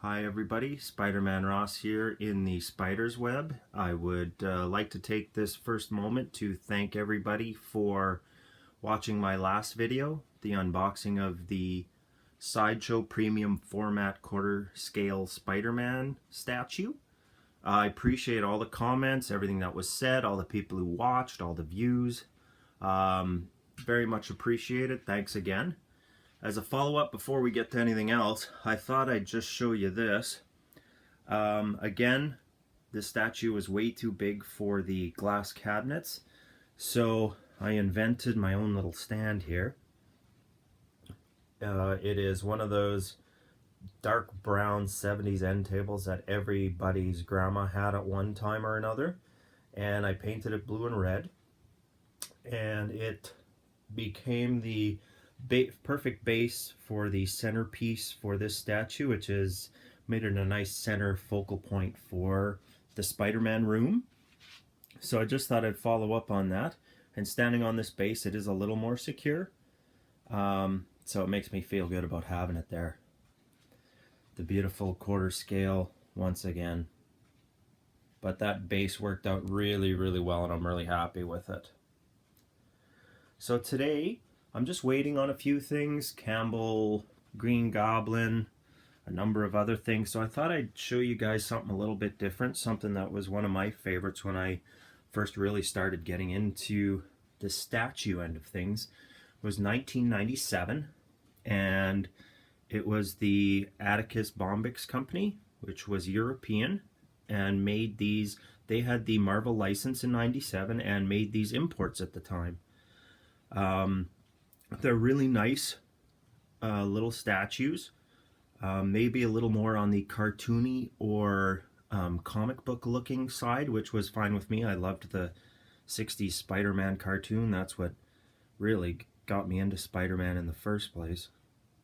Hi everybody, Spider-Man Ross here in the Spider's Web. I would like to take this first moment to thank everybody for watching my last video, the unboxing of the Sideshow Premium Format Quarter Scale Spider-Man statue. I appreciate all the comments, everything that was said, all the people who watched, all the views. Very much appreciated. Thanks again. As a follow-up, before we get to anything else, I thought I'd just show you this. Again, this statue was way too big for the glass cabinets, so I invented my own little stand here. It is one of those dark brown 70s end tables that everybody's grandma had at one time or another, and I painted it blue and red, and it became the perfect base for the centerpiece for this statue, which is made it a nice center focal point for the Spider-Man room. So I just thought I'd follow up on that, and standing on this base it is a little more secure, so it makes me feel good about having it there. The beautiful quarter scale once again, but that base worked out really well and I'm really happy with it. So today I'm just waiting on a few things, Campbell, Green Goblin, a number of other things. So I thought I'd show you guys something a little bit different, something that was one of my favorites when I first really started getting into the statue end of things. It was 1997, and it was the Attakus Bombyx company, which was European, and made these. They had the Marvel license in 97 and made these imports at the time. They're really nice little statues, maybe a little more on the cartoony or comic book looking side, which was fine with me. I loved the 60s Spider-Man cartoon. That's what really got me into Spider-Man in the first place,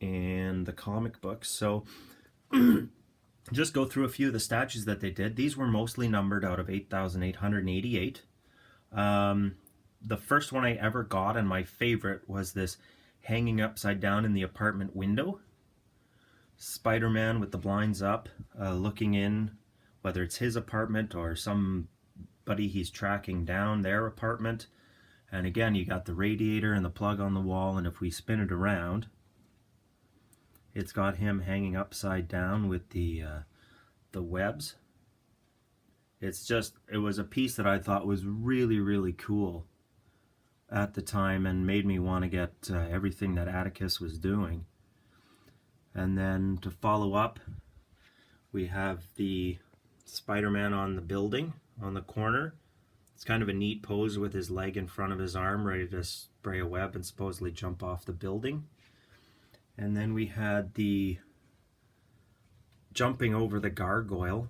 and the comic books. So just go through a few of the statues that they did. These were mostly numbered out of 8,888. The first one I ever got, and my favorite, was this hanging upside down in the apartment window. Spider-Man with the blinds up, looking in, whether it's his apartment or somebody he's tracking down, their apartment. And again, you got the radiator and the plug on the wall, and if we spin it around, it's got him hanging upside down with the webs. It was a piece that I thought was really cool at the time and made me want to get everything that Attakus was doing. And then to follow up, we have the Spider-Man on the building on the corner. It's kind of a neat pose with his leg in front of his arm, ready to spray a web and supposedly jump off the building. And then we had the jumping over the gargoyle.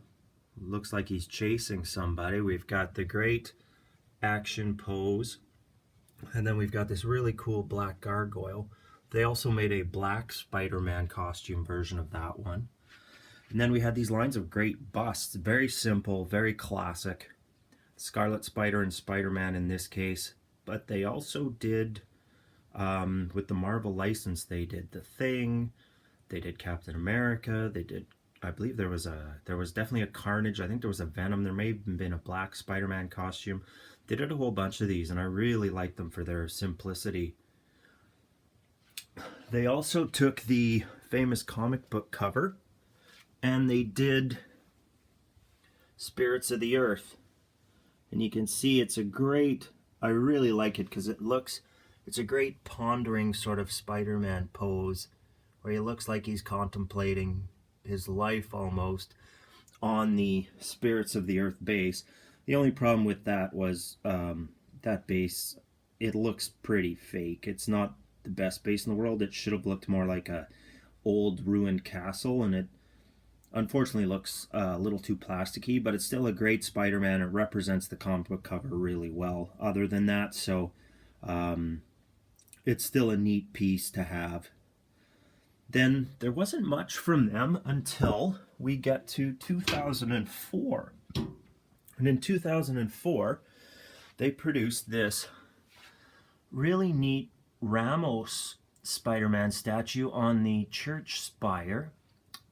Looks like he's chasing somebody. We've got the great action pose. And then we've got this really cool black gargoyle. They also made a black Spider-Man costume version of that one. And then we had these lines of great busts. Very simple, very classic. Scarlet Spider and Spider-Man in this case. But they also did, with the Marvel license, they did The Thing. They did Captain America. They did, I believe there was definitely a Carnage. I think there was a Venom. There may have been a black Spider-Man costume. They did a whole bunch of these, and I really liked them for their simplicity. They also took the famous comic book cover, and they did Spirits of the Earth. And you can see it's a great, I really like it because it's a great pondering sort of Spider-Man pose, where he looks like he's contemplating his life almost on the Spirits of the Earth base. The only problem with that was that base, it looks pretty fake. It's not the best base in the world. It should have looked more like a old ruined castle, and it unfortunately looks a little too plasticky, but it's still a great Spider-Man. It represents the comic book cover really well other than that, so it's still a neat piece to have. Then there wasn't much from them until we get to 2004. And in 2004, they produced this really neat Ramos Spider-Man statue on the church spire.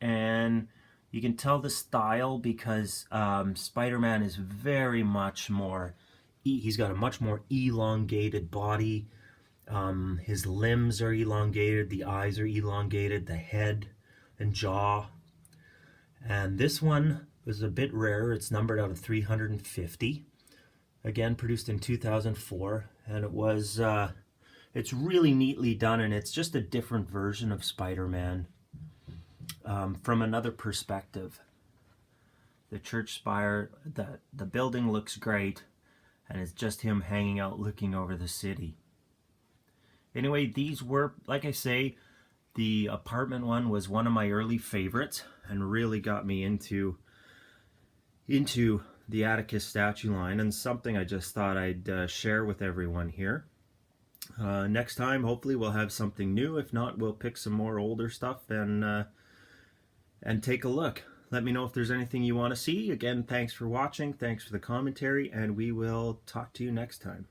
And You can tell the style because Spider-Man is very much more, he's got a much more elongated body. His limbs are elongated, the eyes are elongated, the head and jaw. And this one was a bit rarer. It's numbered out of 350. Again, produced in 2004, and it's really neatly done, and it's just a different version of Spider-Man from another perspective. The church spire, the building looks great, and it's just him hanging out looking over the city. Anyway, these were, like I say, the apartment one was one of my early favorites and really got me into the Attakus statue line, and something I just thought I'd share with everyone here. Next time, hopefully, we'll have something new. If not, we'll pick some more older stuff and take a look. Let me know if there's anything you want to see. Again, thanks for watching. Thanks for the commentary, and we will talk to you next time.